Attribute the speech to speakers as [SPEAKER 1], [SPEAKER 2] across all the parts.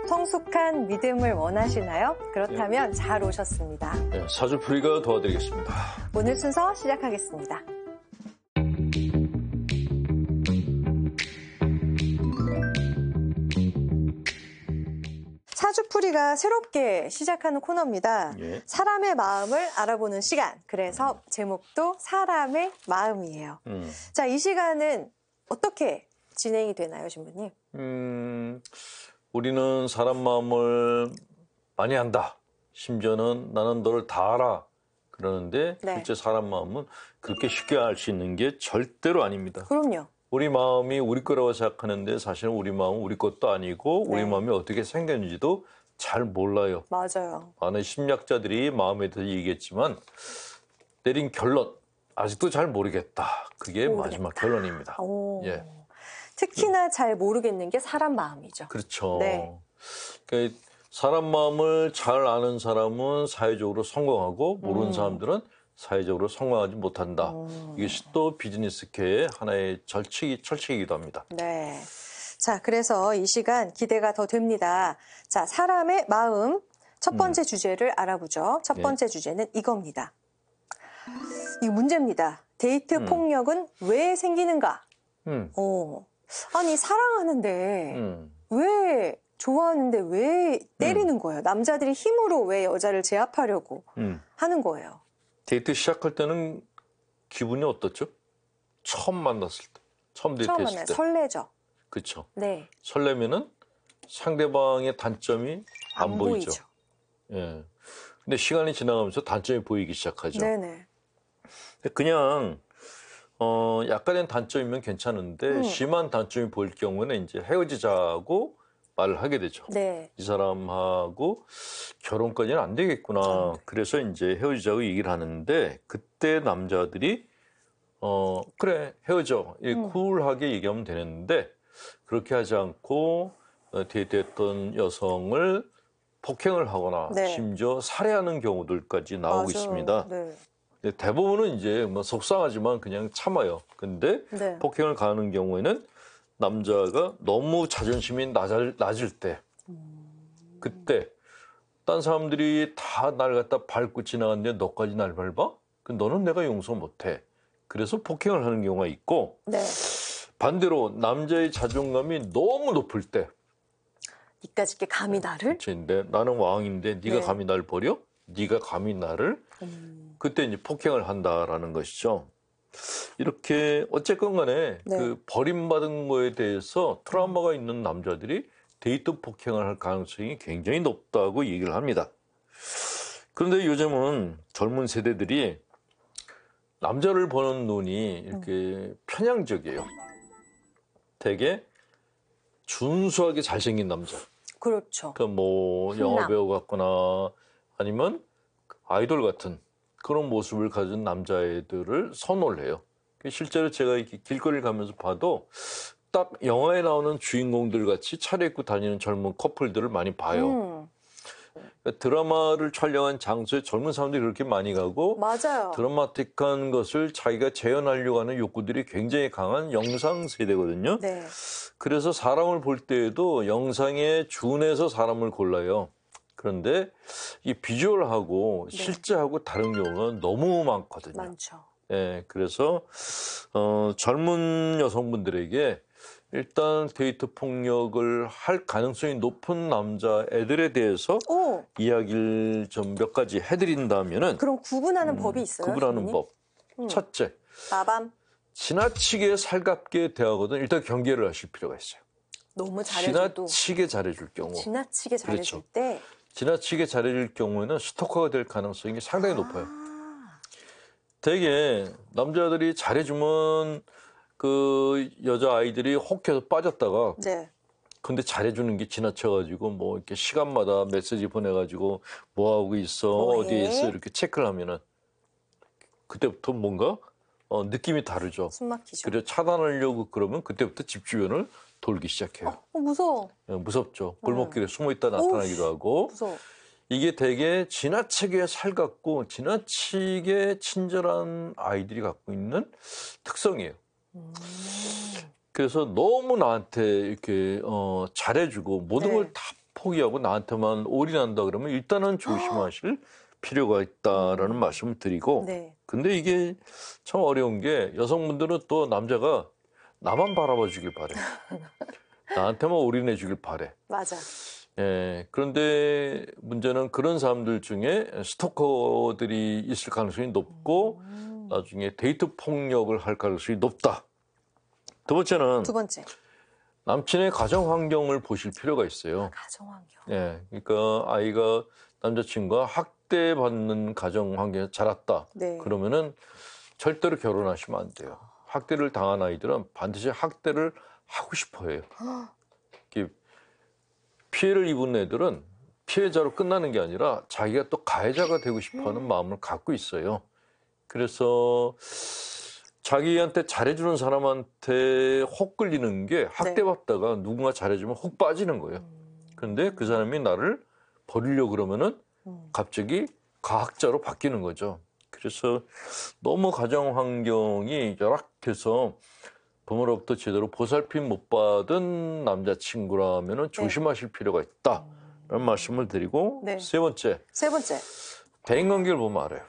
[SPEAKER 1] 성숙한 믿음을 원하시나요? 그렇다면 잘 오셨습니다.
[SPEAKER 2] 네, 사주풀이가 도와드리겠습니다.
[SPEAKER 1] 오늘 순서 시작하겠습니다. 사주풀이가 새롭게 시작하는 코너입니다.
[SPEAKER 2] 예.
[SPEAKER 1] 사람의 마음을 알아보는 시간. 그래서 제목도 사람의 마음이에요. 자, 이 시간은 어떻게 진행이 되나요, 신부님?
[SPEAKER 2] 우리는 사람 마음을 많이 안다. 심지어는 나는 너를 다 알아. 그러는데
[SPEAKER 1] 네.
[SPEAKER 2] 실제 사람 마음은 그렇게 쉽게 알 수 있는 게 절대로 아닙니다.
[SPEAKER 1] 그럼요.
[SPEAKER 2] 우리 마음이 우리 거라고 생각하는데 사실은 우리 마음은 우리 것도 아니고 우리
[SPEAKER 1] 네.
[SPEAKER 2] 마음이 어떻게 생겼는지도 잘 몰라요.
[SPEAKER 1] 맞아요.
[SPEAKER 2] 많은 심리학자들이 마음에 대해서 얘기했지만 내린 결론 아직도 잘 모르겠다. 그게 마지막 결론입니다.
[SPEAKER 1] 오.
[SPEAKER 2] 예.
[SPEAKER 1] 특히나 잘 모르겠는 게 사람 마음이죠.
[SPEAKER 2] 그렇죠.
[SPEAKER 1] 네.
[SPEAKER 2] 그러니까 사람 마음을 잘 아는 사람은 사회적으로 성공하고 모르는 사람들은 사회적으로 성공하지 못한다. 이것이 또 비즈니스계의 하나의 철칙이기도 합니다.
[SPEAKER 1] 네. 자, 그래서 이 시간 기대가 더 됩니다. 자, 사람의 마음 첫 번째 주제를 알아보죠. 첫 번째 주제는 이겁니다. 이 문제입니다. 데이트 폭력은 왜 생기는가? 아니, 사랑하는데 왜 좋아하는데 왜 때리는 거예요? 남자들이 힘으로 왜 여자를 제압하려고 하는 거예요?
[SPEAKER 2] 데이트 시작할 때는 기분이 어떻죠? 처음 만났을 때, 처음 데이트했을 때.
[SPEAKER 1] 설레죠.
[SPEAKER 2] 그렇죠.
[SPEAKER 1] 네.
[SPEAKER 2] 설레면은 상대방의 단점이 안 보이죠. 예. 근데 시간이 지나가면서 단점이 보이기 시작하죠.
[SPEAKER 1] 네네.
[SPEAKER 2] 그냥 약간의 단점이면 괜찮은데 심한 단점이 보일 경우는 이제 헤어지자고 말을 하게 되죠.
[SPEAKER 1] 네.
[SPEAKER 2] 이 사람하고 결혼까지는 안 되겠구나. 그래서 이제 헤어지자고 얘기를 하는데 그때 남자들이 그래 헤어져. 쿨하게 얘기하면 되는데 그렇게 하지 않고 데이트했던 여성을 폭행을 하거나 심지어 살해하는 경우들까지 나오고 있습니다. 네. 대부분은 이제 뭐 속상하지만 그냥 참아요. 근데 폭행을 가하는 경우에는 남자가 너무 자존심이 낮을 때 그때 딴 사람들이 다 날 갖다 밟고 지나갔는데 너까지 날 밟아? 너는 내가 용서 못해. 그래서 폭행을 하는 경우가 있고 반대로 남자의 자존감이 너무 높을 때
[SPEAKER 1] 니까짓 게 감히 나를?
[SPEAKER 2] 그치, 나는 왕인데 네가 감히 날 버려? 네가 감히 나를? 그때 이제 폭행을 한다라는 것이죠. 이렇게 어쨌건 간에 그 버림받은 거에 대해서 트라우마가 있는 남자들이 데이트 폭행을 할 가능성이 굉장히 높다고 얘기를 합니다. 그런데 요즘은 젊은 세대들이 남자를 보는 눈이 이렇게 편향적이에요. 되게 준수하게 잘생긴 남자.
[SPEAKER 1] 그렇죠.
[SPEAKER 2] 그러니까 뭐 영화배우 같거나 아니면 아이돌 같은 그런 모습을 가진 남자애들을 선호를 해요. 실제로 제가 이렇게 길거리를 가면서 봐도 딱 영화에 나오는 주인공들 같이 차려입고 다니는 젊은 커플들을 많이 봐요. 그러니까 드라마를 촬영한 장소에 젊은 사람들이 그렇게 많이 가고
[SPEAKER 1] 맞아요.
[SPEAKER 2] 드라마틱한 것을 자기가 재현하려고 하는 욕구들이 굉장히 강한 영상 세대거든요.
[SPEAKER 1] 네.
[SPEAKER 2] 그래서 사람을 볼 때에도 영상에 준해서 사람을 골라요. 그런데 이 비주얼하고 실제하고 다른 경우가 너무 많거든요.
[SPEAKER 1] 많죠.
[SPEAKER 2] 예, 그래서 젊은 여성분들에게 일단 데이트 폭력을 할 가능성이 높은 남자애들에 대해서 이야기를 좀 몇 가지 해드린다면은
[SPEAKER 1] 그럼 구분하는 법이 있어요?
[SPEAKER 2] 구분하는
[SPEAKER 1] 선생님?
[SPEAKER 2] 법. 첫째,
[SPEAKER 1] 빠밤.
[SPEAKER 2] 지나치게 살갑게 대하거든 일단 경계를 하실 필요가 있어요.
[SPEAKER 1] 너무 잘해줘도
[SPEAKER 2] 지나치게 잘해줄 경우.
[SPEAKER 1] 지나치게 잘해줄
[SPEAKER 2] 그렇죠.
[SPEAKER 1] 때
[SPEAKER 2] 지나치게 잘해줄 경우에는 스토커가 될 가능성이 상당히 높아요. 되게 남자들이 잘해주면 그 여자아이들이 혹해서 빠졌다가 근데 잘해주는 게 지나쳐가지고 뭐 이렇게 시간마다 메시지 보내가지고 뭐하고 있어 어디에 있어 이렇게 체크를 하면은 그때부터 뭔가 느낌이 다르죠.
[SPEAKER 1] 숨막히죠.
[SPEAKER 2] 그래서 차단하려고 그러면 그때부터 집 주변을 돌기 시작해요.
[SPEAKER 1] 무서워.
[SPEAKER 2] 무섭죠. 골목길에 숨어있다 나타나기도 하고.
[SPEAKER 1] 무서워.
[SPEAKER 2] 이게 되게 지나치게 살갑고 지나치게 친절한 아이들이 갖고 있는 특성이에요. 그래서 너무 나한테 이렇게 잘해주고 모든 걸 다 포기하고 나한테만 올인한다 그러면 일단은 조심하실 필요가 있다라는 말씀을 드리고
[SPEAKER 1] 네.
[SPEAKER 2] 근데 이게 참 어려운 게 여성분들은 또 남자가 나만 바라봐 주길 바래. 나한테만 올인해 주길 바래.
[SPEAKER 1] 맞아.
[SPEAKER 2] 예, 그런데 문제는 그런 사람들 중에 스토커들이 있을 가능성이 높고 나중에 데이트 폭력을 할 가능성이 높다. 두 번째는
[SPEAKER 1] 두 번째.
[SPEAKER 2] 남친의 가정 환경을 보실 필요가 있어요.
[SPEAKER 1] 가정 환경.
[SPEAKER 2] 예, 그러니까 아이가 남자친구가 학대받는 가정 환경에서 자랐다.
[SPEAKER 1] 네.
[SPEAKER 2] 그러면은 절대로 결혼하시면 안 돼요. 학대를 당한 아이들은 반드시 학대를 하고 싶어 해요. 이렇게 피해를 입은 애들은 피해자로 끝나는 게 아니라 자기가 또 가해자가 되고 싶어하는 마음을 갖고 있어요. 그래서 자기한테 잘해주는 사람한테 혹 끌리는 게 학대받다가 누군가 잘해주면 혹 빠지는 거예요. 그런데 그 사람이 나를 버리려고 그러면은 갑자기 가학자로 바뀌는 거죠. 그래서 너무 가정 환경이 열악해서 부모로부터 제대로 보살핌 못 받은 남자친구라면은 조심하실 필요가 있다라는 말씀을 드리고 세 번째. 대인관계를 보면 알아요.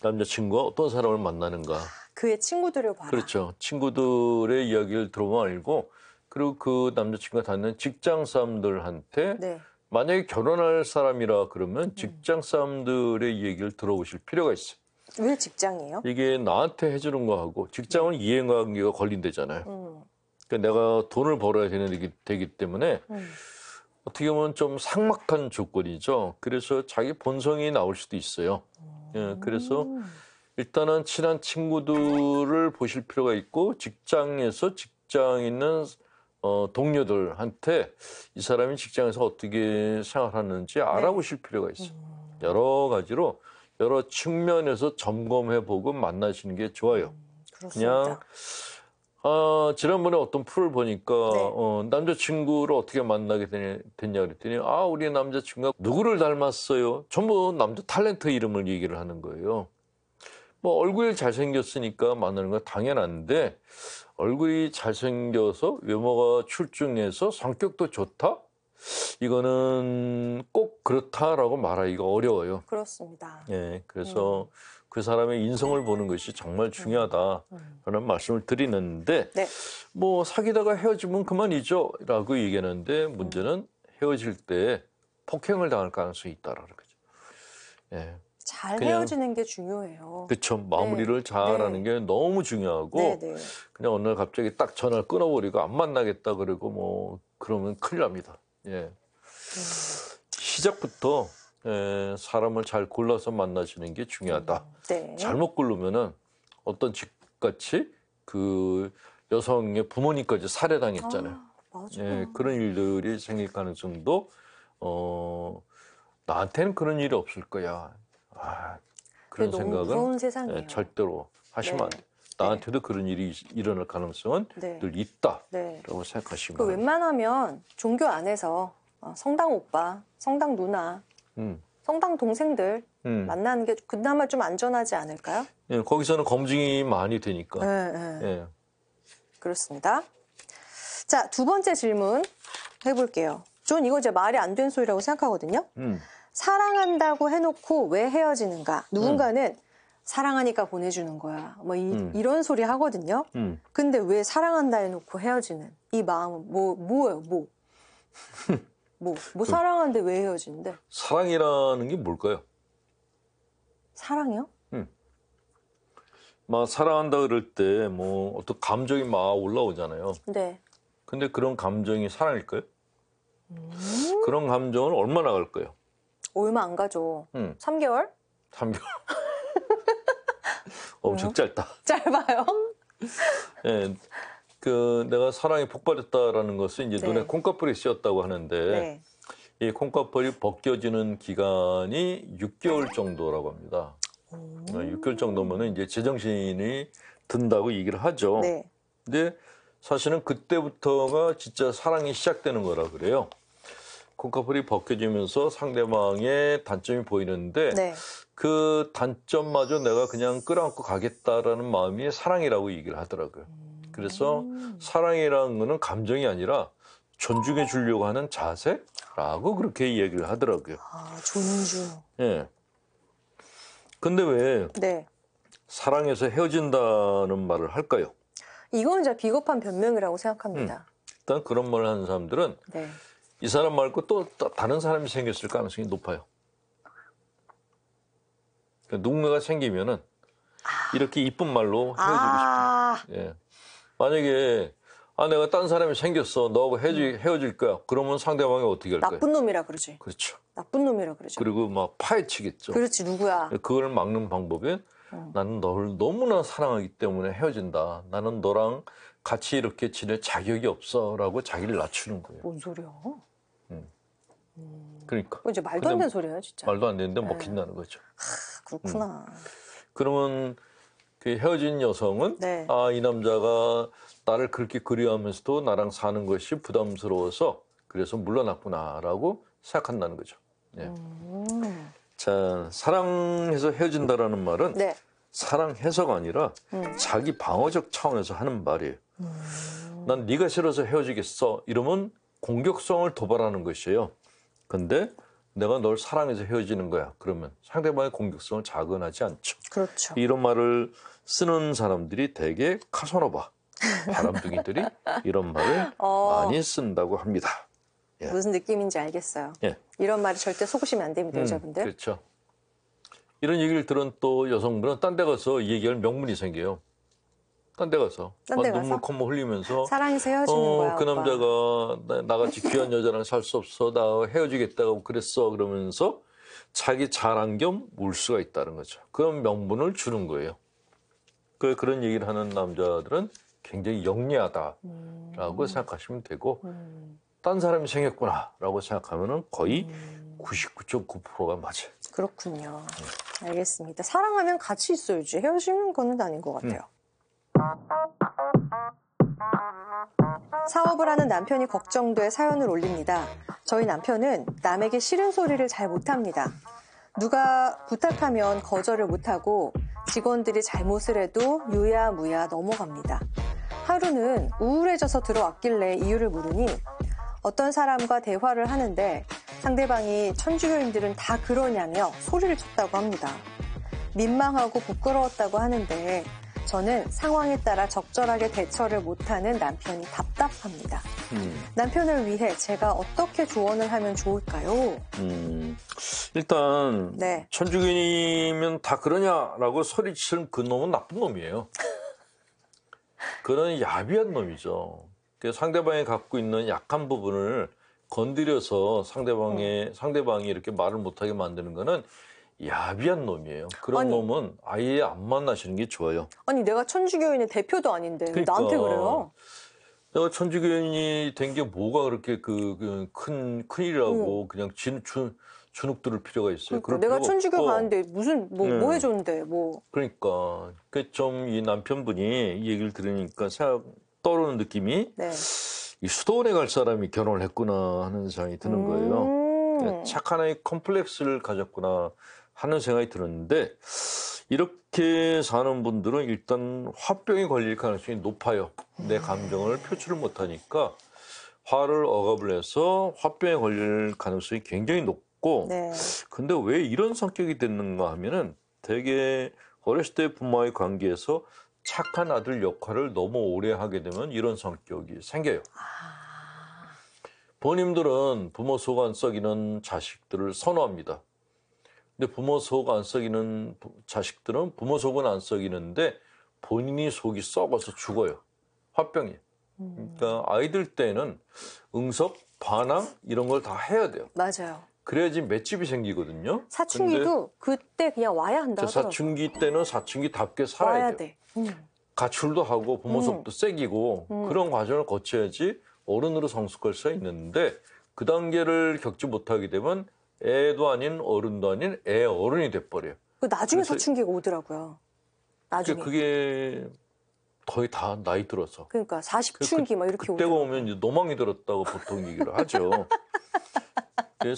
[SPEAKER 2] 남자친구가 어떤 사람을 만나는가.
[SPEAKER 1] 그의 친구들을 봐라.
[SPEAKER 2] 그렇죠. 친구들의 이야기를 들어보면 알고 그리고 그 남자친구가 다니는 직장 사람들한테 만약에 결혼할 사람이라 그러면 직장 사람들의 얘기를 들어보실 필요가 있어요.
[SPEAKER 1] 왜 직장이에요?
[SPEAKER 2] 이게 나한테 해주는 거하고 직장은 이해관계가 걸린대잖아요. 그러니까 내가 돈을 벌어야 되기 때문에 어떻게 보면 좀 삭막한 조건이죠. 그래서 자기 본성이 나올 수도 있어요. 예, 그래서 일단은 친한 친구들을 보실 필요가 있고 직장에서 직장 있는 동료들한테 이 사람이 직장에서 어떻게 생활하는지 알아보실 필요가 있어요. 여러 가지로 여러 측면에서 점검해보고 만나시는 게 좋아요.
[SPEAKER 1] 그렇습니다.
[SPEAKER 2] 그냥 지난번에 어떤 프로를 보니까 남자친구를 어떻게 만나게 됐냐 그랬더니 우리 남자친구가 누구를 닮았어요. 전부 남자 탤런트 이름을 얘기를 하는 거예요. 뭐 얼굴이 잘생겼으니까 만나는 건 당연한데 얼굴이 잘생겨서 외모가 출중해서 성격도 좋다? 이거는 꼭 그렇다라고 말하기가 어려워요.
[SPEAKER 1] 그렇습니다.
[SPEAKER 2] 예, 그래서 그 사람의 인성을 보는 것이 정말 중요하다라는 말씀을 드리는데 뭐 사귀다가 헤어지면 그만이죠 라고 얘기하는데 문제는 헤어질 때 폭행을 당할 가능성이 있다라는 거죠. 예.
[SPEAKER 1] 잘 헤어지는 게 중요해요.
[SPEAKER 2] 그렇죠. 마무리를 잘하는 게 너무 중요하고 그냥 어느 날 갑자기 딱 전화를 끊어버리고 안 만나겠다 그러고 뭐 그러면 큰일 납니다. 예. 시작부터 사람을 잘 골라서 만나시는 게 중요하다. 잘못 고르면은 어떤 집같이 그 여성의 부모님까지 살해당했잖아요. 예, 그런 일들이 생길 가능성도 나한테는 그런 일이 없을 거야. 그런 생각은 절대로 하시면 안 돼요. 나한테도 그런 일이 일어날 가능성은 늘 있다라고 생각하시면
[SPEAKER 1] 그 웬만하면 종교 안에서 성당 오빠, 성당 누나, 성당 동생들 만나는 게 그나마 좀 안전하지 않을까요?
[SPEAKER 2] 예, 거기서는 검증이 많이 되니까. 예.
[SPEAKER 1] 그렇습니다. 자, 두 번째 질문 해볼게요. 전 이거 이제 말이 안 되는 소리라고 생각하거든요. 사랑한다고 해놓고 왜 헤어지는가? 누군가는 사랑하니까 보내주는 거야. 뭐 이런 소리 하거든요. 근데 왜 사랑한다 해놓고 헤어지는 이 마음은 뭐예요? 뭐 사랑하는데 왜 헤어지는데?
[SPEAKER 2] 사랑이라는 게 뭘까요?
[SPEAKER 1] 사랑이요?
[SPEAKER 2] 막 사랑한다 그럴 때 뭐 어떤 감정이 막 올라오잖아요. 근데 그런 감정이 사랑일까요? 그런 감정을 얼마나 갈까요?
[SPEAKER 1] 얼마 안 가죠. 3개월?
[SPEAKER 2] 3개월. 엄청 짧다.
[SPEAKER 1] 짧아요?
[SPEAKER 2] 예, 내가 사랑이 폭발했다라는 것은 이제 눈에 콩깍불이 씌었다고 하는데 이 콩깍불이 벗겨지는 기간이 6개월 정도라고 합니다. 6개월 정도면은 이제 제정신이 든다고 얘기를 하죠. 근데 사실은 그때부터가 진짜 사랑이 시작되는 거라 그래요. 콩깍불이 벗겨지면서 상대방의 단점이 보이는데 그 단점마저 내가 그냥 끌어안고 가겠다라는 마음이 사랑이라고 얘기를 하더라고요. 그래서 사랑이라는 거는 감정이 아니라 존중해 주려고 하는 자세? 라고 그렇게 얘기를 하더라고요.
[SPEAKER 1] 아, 존중.
[SPEAKER 2] 예. 근데 왜
[SPEAKER 1] 네.
[SPEAKER 2] 사랑해서 헤어진다는 말을 할까요?
[SPEAKER 1] 이건 진짜 비겁한 변명이라고 생각합니다.
[SPEAKER 2] 일단 그런 말을 하는 사람들은
[SPEAKER 1] 네.
[SPEAKER 2] 이 사람 말고 또 다른 사람이 생겼을 가능성이 높아요. 그러니까 누군가가 생기면은 이렇게 이쁜 말로 헤어지고 싶어. 예. 만약에 내가 딴 사람이 생겼어. 너하고 헤어질 거야. 그러면 상대방이 어떻게 할까요?
[SPEAKER 1] 나쁜 놈이라 그러지.
[SPEAKER 2] 그렇죠.
[SPEAKER 1] 나쁜 놈이라 그러죠.
[SPEAKER 2] 그리고 막 파헤치겠죠.
[SPEAKER 1] 그렇지, 누구야.
[SPEAKER 2] 그걸 막는 방법이 나는 너를 너무나 사랑하기 때문에 헤어진다. 나는 너랑 같이 이렇게 지낼 자격이 없어라고 자기를 낮추는 거예요.
[SPEAKER 1] 뭔 소리야?
[SPEAKER 2] 그러니까.
[SPEAKER 1] 이제 말도 안 되는 소리예요, 진짜.
[SPEAKER 2] 말도 안 되는데 먹힌다는 거죠.
[SPEAKER 1] 그렇구나.
[SPEAKER 2] 그러면 그 헤어진 여성은
[SPEAKER 1] 네.
[SPEAKER 2] 이 남자가 나를 그렇게 그리워하면서도 나랑 사는 것이 부담스러워서 그래서 물러났구나라고 생각한다는 거죠. 예. 자, 사랑해서 헤어진다라는 말은
[SPEAKER 1] 네.
[SPEAKER 2] 사랑해서가 아니라 자기 방어적 차원에서 하는 말이에요. 난 네가 싫어서 헤어지겠어. 이러면 공격성을 도발하는 것이에요. 근데 내가 널 사랑해서 헤어지는 거야. 그러면 상대방의 공격성을 자극하지 않죠.
[SPEAKER 1] 그렇죠.
[SPEAKER 2] 이런 말을 쓰는 사람들이 되게 카사노바, 바람둥이들이 이런 말을 많이 쓴다고 합니다. 예.
[SPEAKER 1] 무슨 느낌인지 알겠어요.
[SPEAKER 2] 예.
[SPEAKER 1] 이런 말이 절대 속으시면 안 됩니다, 여자분들.
[SPEAKER 2] 그렇죠. 이런 얘기를 들은 또 여성분은 딴 데 가서 이 얘기할 명분이 생겨요. 딴 데 가서 눈물 콧물 흘리면서
[SPEAKER 1] 사랑해서 헤어지는 거야,
[SPEAKER 2] 그
[SPEAKER 1] 오빠.
[SPEAKER 2] 남자가 나같이 귀한 여자랑 살 수 없어. 나 헤어지겠다고 그랬어. 그러면서 자기 자랑 겸 울 수가 있다는 거죠. 그런 명분을 주는 거예요. 그런 얘기를 하는 남자들은 굉장히 영리하다라고 생각하시면 되고 딴 사람이 생겼구나라고 생각하면 거의 99.9%가 맞아요.
[SPEAKER 1] 그렇군요. 알겠습니다. 사랑하면 같이 있어야지. 헤어지는 건 아닌 것 같아요. 사업을 하는 남편이 걱정돼 사연을 올립니다. 저희 남편은 남에게 싫은 소리를 잘 못합니다. 누가 부탁하면 거절을 못하고 직원들이 잘못을 해도 유야무야 넘어갑니다. 하루는 우울해져서 들어왔길래 이유를 물으니 어떤 사람과 대화를 하는데 상대방이 천주교인들은 다 그러냐며 소리를 쳤다고 합니다. 민망하고 부끄러웠다고 하는데 저는 상황에 따라 적절하게 대처를 못하는 남편이 답답합니다. 남편을 위해 제가 어떻게 조언을 하면 좋을까요?
[SPEAKER 2] 일단
[SPEAKER 1] 네.
[SPEAKER 2] 천주교인이면 다 그러냐라고 소리치는 그 놈은 나쁜 놈이에요. 그런 야비한 놈이죠. 상대방이 갖고 있는 약한 부분을 건드려서 상대방이 이렇게 말을 못하게 만드는 거는 야비한 놈이에요. 그런 놈은 아예 안 만나시는 게 좋아요.
[SPEAKER 1] 아니 내가 천주교인의 대표도 아닌데 왜 나한테 그래요?
[SPEAKER 2] 내가 천주교인이 된 게 뭐가 그렇게 큰일이라고 그냥 주눅 들을 필요가 있어요.
[SPEAKER 1] 그러니까 내가 천주교 가는데 무슨 뭐 해줬는데 뭐.
[SPEAKER 2] 그러니까 좀 이 남편분이 이 얘기를 들으니까 떠오르는 느낌이
[SPEAKER 1] 네.
[SPEAKER 2] 이 수도원에 갈 사람이 결혼을 했구나 하는 생각이 드는 거예요. 착한 아이 컴플렉스를 가졌구나 하는 생각이 들었는데 이렇게 사는 분들은 일단 화병이 걸릴 가능성이 높아요. 내 감정을 표출을 못하니까 화를 억압을 해서 화병에 걸릴 가능성이 굉장히 높고 근데 왜 이런 성격이 됐는가 하면은 되게 어렸을 때 부모와의 관계에서 착한 아들 역할을 너무 오래 하게 되면 이런 성격이 생겨요. 부모님들은 부모 속 안 썩이는 자식들을 선호합니다. 근데 부모 속 안 썩이는 자식들은 부모 속은 안 썩이는데 본인이 속이 썩어서 죽어요. 화병이에요. 그러니까 아이들 때는 응석, 반항 이런 걸 다 해야 돼요.
[SPEAKER 1] 맞아요.
[SPEAKER 2] 그래야지 맷집이 생기거든요.
[SPEAKER 1] 사춘기도 그때 그냥 와야 한다 하더라고요.
[SPEAKER 2] 사춘기 때는 사춘기답게 살아야 돼요. 가출도 하고 부모 속도 세기고 그런 과정을 거쳐야지 어른으로 성숙할 수가 있는데 그 단계를 겪지 못하게 되면 애도 아닌 어른도 아닌 애 어른이 돼버려요.
[SPEAKER 1] 나중에 사춘기가 오더라고요. 나중에.
[SPEAKER 2] 그게 거의 다 나이 들어서.
[SPEAKER 1] 그러니까 40춘기 막 이렇게
[SPEAKER 2] 그때가 오면 이제 노망이 들었다고 보통 얘기를 하죠.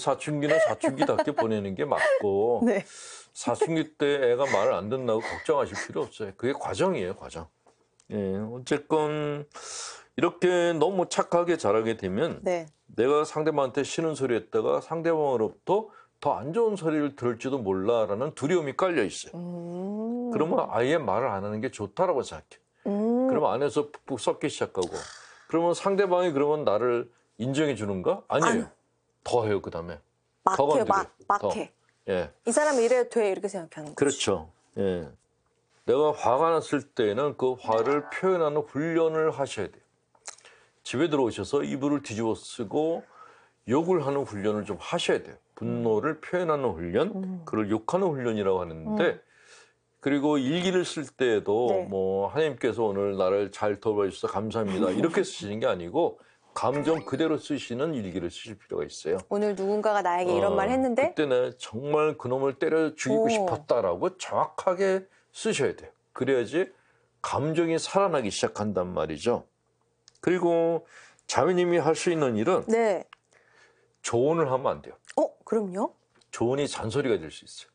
[SPEAKER 2] 사춘기는 사춘기답게 보내는 게 맞고
[SPEAKER 1] 네.
[SPEAKER 2] 사춘기 때 애가 말을 안 듣는다고 걱정하실 필요 없어요. 그게 과정이에요, 과정. 예, 어쨌건 이렇게 너무 착하게 자라게 되면 내가 상대방한테 싫은 소리 했다가 상대방으로부터 더 안 좋은 소리를 들을지도 몰라라는 두려움이 깔려 있어요. 그러면 아예 말을 안 하는 게 좋다라고 생각해. 그러면 안에서 푹푹 썩기 시작하고 그러면 상대방이 그러면 나를 인정해 주는가? 아니에요. 더 해요, 그 다음에. 더
[SPEAKER 1] 막해,
[SPEAKER 2] 건드려.
[SPEAKER 1] 막해.
[SPEAKER 2] 예.
[SPEAKER 1] 이 사람이 이래도 돼, 이렇게 생각하는 거죠.
[SPEAKER 2] 그렇죠. 예. 내가 화가 났을 때는 그 화를 표현하는 훈련을 하셔야 돼요. 집에 들어오셔서 이불을 뒤집어 쓰고 욕을 하는 훈련을 좀 하셔야 돼요. 분노를 표현하는 훈련, 그걸 욕하는 훈련이라고 하는데, 그리고 일기를 쓸 때에도
[SPEAKER 1] 네.
[SPEAKER 2] 뭐 하나님께서 오늘 나를 잘 돌봐주셔서 감사합니다. 이렇게 쓰시는 게 아니고 감정 그대로 쓰시는 일기를 쓰실 필요가 있어요.
[SPEAKER 1] 오늘 누군가가 나에게 이런 말 했는데
[SPEAKER 2] 그때는 정말 그놈을 때려 죽이고
[SPEAKER 1] 오.
[SPEAKER 2] 싶었다라고 정확하게 쓰셔야 돼요. 그래야지 감정이 살아나기 시작한단 말이죠. 그리고 자매님이 할 수 있는 일은
[SPEAKER 1] 네.
[SPEAKER 2] 조언을 하면 안 돼요.
[SPEAKER 1] 그럼요?
[SPEAKER 2] 조언이 잔소리가 될 수 있어요.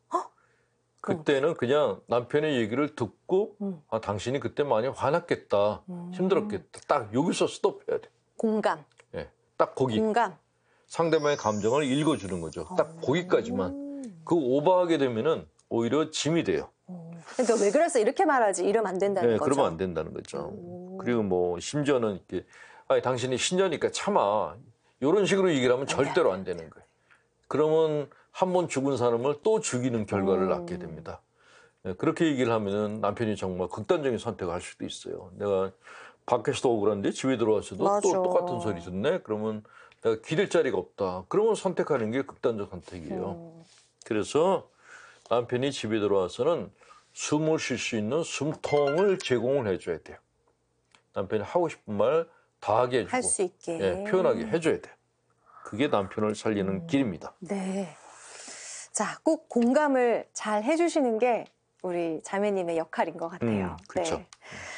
[SPEAKER 2] 그때는 그냥 남편의 얘기를 듣고 아, 당신이 그때 많이 화났겠다, 힘들었겠다. 딱 여기서 스톱해야 돼요.
[SPEAKER 1] 공감.
[SPEAKER 2] 예, 딱 거기.
[SPEAKER 1] 공감.
[SPEAKER 2] 상대방의 감정을 읽어주는 거죠. 딱 거기까지만. 그 오버하게 되면은 오히려 짐이 돼요.
[SPEAKER 1] 그러니까 왜 그랬어? 이렇게 말하지. 이러면 안 된다는 거죠.
[SPEAKER 2] 그러면 안 된다는 거죠. 그리고 뭐 심지어는 이렇게 아니, 당신이 신자니까 참아. 이런 식으로 얘기를 하면 절대로 안 되는 거예요. 그러면 한 번 죽은 사람을 또 죽이는 결과를 낳게 됩니다. 그렇게 얘기를 하면은 남편이 정말 극단적인 선택을 할 수도 있어요. 내가 밖에서도 억울한데 집에 들어와서도
[SPEAKER 1] 맞아.
[SPEAKER 2] 또 똑같은 소리 듣네? 그러면 내가 기댈 자리가 없다. 그러면 선택하는 게 극단적 선택이에요. 그래서 남편이 집에 들어와서는 숨을 쉴 수 있는 숨통을 제공을 해줘야 돼요. 남편이 하고 싶은 말 다 하게 해주고
[SPEAKER 1] 할 수 있게.
[SPEAKER 2] 표현하게 해줘야 돼요. 그게 남편을 살리는 길입니다.
[SPEAKER 1] 네. 자, 꼭 공감을 잘 해주시는 게 우리 자매님의 역할인 것 같아요.
[SPEAKER 2] 그렇죠.
[SPEAKER 1] 네.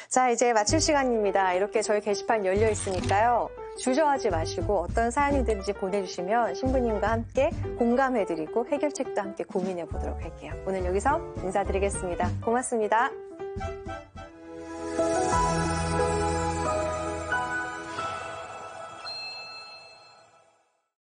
[SPEAKER 1] 자, 이제 마칠 시간입니다. 이렇게 저희 게시판 열려 있으니까요. 주저하지 마시고 어떤 사연이든지 보내주시면 신부님과 함께 공감해드리고 해결책도 함께 고민해 보도록 할게요. 오늘 여기서 인사드리겠습니다. 고맙습니다.